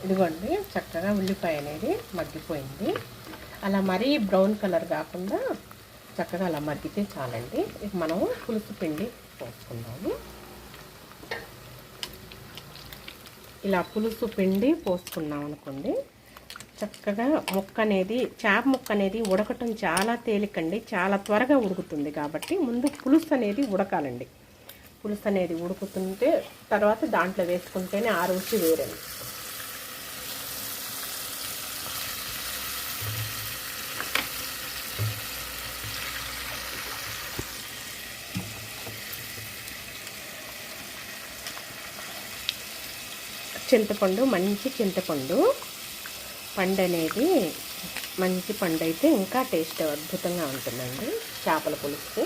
ఇదిగోండి చక్కగా ఉల్లిపాయ అనేది మగ్గిపోయింది. అలా మరీ బ్రౌన్ కలర్ కాకుండా చక్కగా అలా మగ్గితే చాలండి. ఇక మనం పులుసు పిండి పోసుకుందాము. ఇలా పులుసు పిండి పోసుకున్నాం అనుకోండి, చక్కగా ముక్క అనేది చేప ముక్క అనేది ఉడకటం చాలా తేలికండి, చాలా త్వరగా ఉడుకుతుంది. కాబట్టి ముందు పులుసు అనేది ఉడకాలండి. పులుసు అనేది ఉడుకుతుంటే తర్వాత దాంట్లో వేసుకుంటేనే ఆ రుచి వేరండి. చింతపండు, మంచి చింతపండు పండు అనేది మంచి పండు అయితే ఇంకా టేస్ట్ అద్భుతంగా ఉంటుందండి చేపల పులుసుకి.